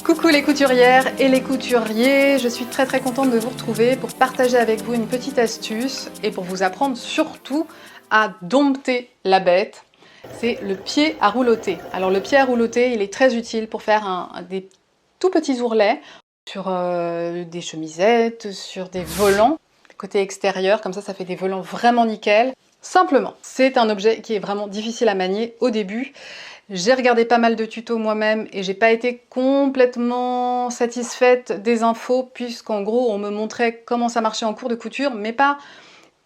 Coucou les couturières et les couturiers, je suis très contente de vous retrouver pour partager avec vous une petite astuce et pour vous apprendre surtout à dompter la bête. C'est le pied à roulotter. Alors le pied à roulotter, il est très utile pour faire des tout petits ourlets sur des chemisettes, sur des volants, côté extérieur, comme ça fait des volants vraiment nickel. Simplement, c'est un objet qui est vraiment difficile à manier au début. J'ai regardé pas mal de tutos moi-même et j'ai pas été complètement satisfaite des infos puisqu'en gros on me montrait comment ça marchait en cours de couture mais pas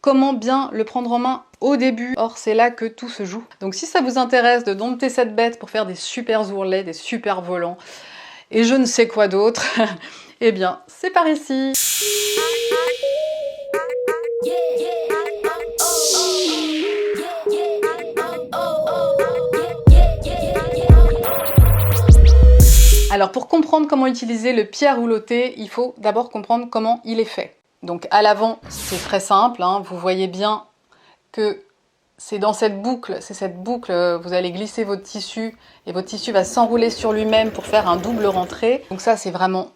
comment bien le prendre en main au début. Or c'est là que tout se joue. Donc si ça vous intéresse de dompter cette bête pour faire des super ourlets, des super volants et je ne sais quoi d'autre, eh bien c'est par ici. Alors pour comprendre comment utiliser le pied à roulotter, il faut d'abord comprendre comment il est fait. Donc à l'avant, c'est très simple, hein, vous voyez bien que c'est dans cette boucle, vous allez glisser votre tissu et votre tissu va s'enrouler sur lui-même pour faire un double rentré. Donc ça c'est vraiment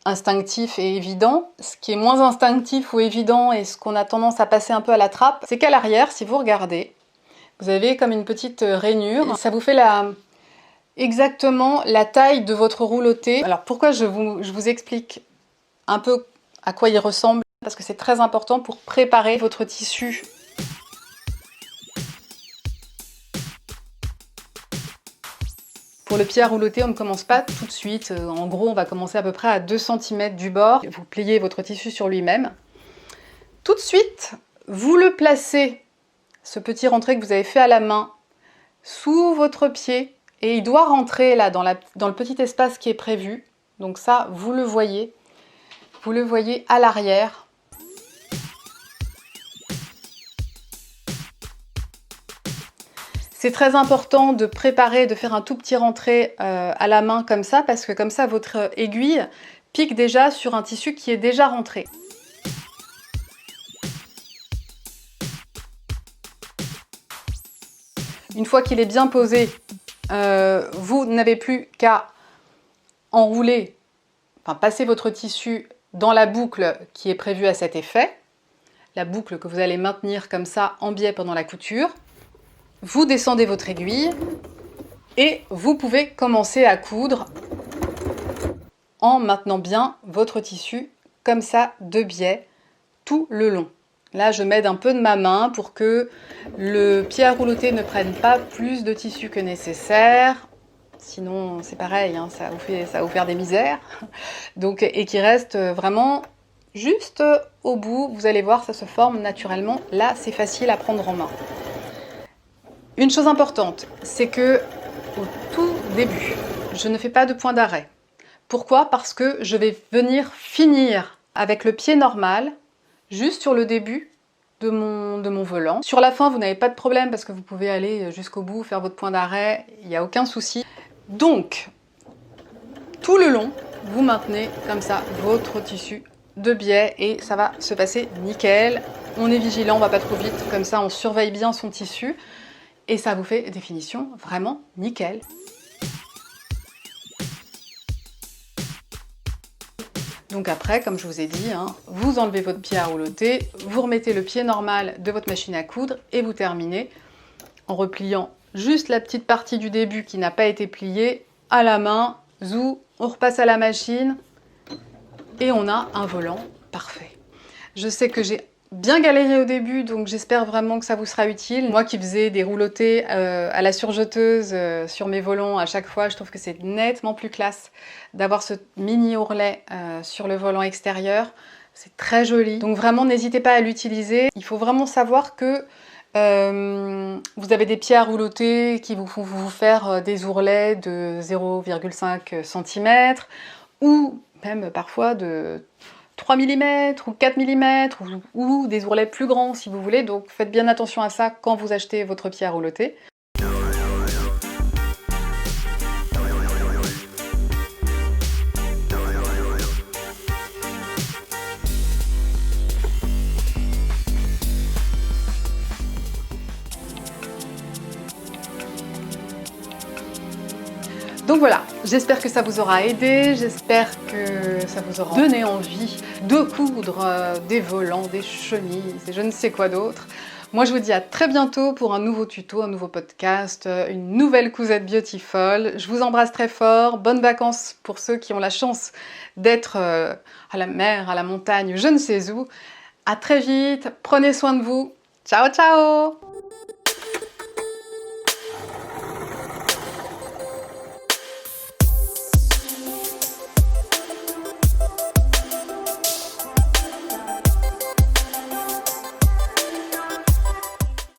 instinctif et évident. Ce qui est moins instinctif ou évident et ce qu'on a tendance à passer un peu à la trappe, c'est qu'à l'arrière, si vous regardez, vous avez comme une petite rainure. Ça vous fait exactement la taille de votre rouloté. Alors pourquoi je vous explique un peu à quoi il ressemble, parce que c'est très important pour préparer votre tissu. Pour le pied à roulotter, on ne commence pas tout de suite. En gros, on va commencer à peu près à 2 cm du bord. Vous pliez votre tissu sur lui-même. Tout de suite, vous le placez, ce petit rentré que vous avez fait à la main, sous votre pied. Et il doit rentrer là dans le petit espace qui est prévu. Donc ça, vous le voyez à l'arrière. C'est très important de préparer, de faire un tout petit rentré à la main comme ça, parce que comme ça, votre aiguille pique déjà sur un tissu qui est déjà rentré. Une fois qu'il est bien posé, vous n'avez plus qu'à enrouler, enfin passer votre tissu dans la boucle qui est prévue à cet effet, la boucle que vous allez maintenir comme ça en biais pendant la couture. Vous descendez votre aiguille et vous pouvez commencer à coudre en maintenant bien votre tissu comme ça de biais tout le long. Là, je m'aide un peu de ma main pour que le pied à roulotter ne prenne pas plus de tissu que nécessaire. Sinon, c'est pareil, hein, ça va vous faire des misères. Donc, et qui reste vraiment juste au bout. Vous allez voir, ça se forme naturellement. Là, c'est facile à prendre en main. Une chose importante, c'est que au tout début, je ne fais pas de point d'arrêt. Pourquoi? Parce que je vais venir finir avec le pied normal, juste sur le début de mon volant. Sur la fin, vous n'avez pas de problème parce que vous pouvez aller jusqu'au bout, faire votre point d'arrêt, il n'y a aucun souci. Donc, tout le long, vous maintenez comme ça votre tissu de biais et ça va se passer nickel. On est vigilant, on ne va pas trop vite, comme ça on surveille bien son tissu et ça vous fait des finitions vraiment nickel. Donc après, comme je vous ai dit, hein, vous enlevez votre pied à roulotter, vous remettez le pied normal de votre machine à coudre et vous terminez en repliant juste la petite partie du début qui n'a pas été pliée à la main, zou, on repasse à la machine et on a un volant parfait. Je sais que j'ai bien galéré au début, donc j'espère vraiment que ça vous sera utile. Moi qui faisais des roulottés à la surjeteuse sur mes volants à chaque fois, je trouve que c'est nettement plus classe d'avoir ce mini ourlet sur le volant extérieur. C'est très joli. Donc vraiment, n'hésitez pas à l'utiliser. Il faut vraiment savoir que vous avez des pieds à roulotter qui vous faire des ourlets de 0,5 cm ou même parfois de 3 mm ou 4 mm ou des ourlets plus grands si vous voulez. Donc faites bien attention à ça quand vous achetez votre pied à roulotter. Donc voilà, j'espère que ça vous aura aidé, j'espère que ça vous aura donné envie de coudre des volants, des chemises et je ne sais quoi d'autre. Moi je vous dis à très bientôt pour un nouveau tuto, un nouveau podcast, une nouvelle cousette Beautiful. Je vous embrasse très fort, bonnes vacances pour ceux qui ont la chance d'être à la mer, à la montagne, je ne sais où. À très vite, prenez soin de vous. Ciao ciao!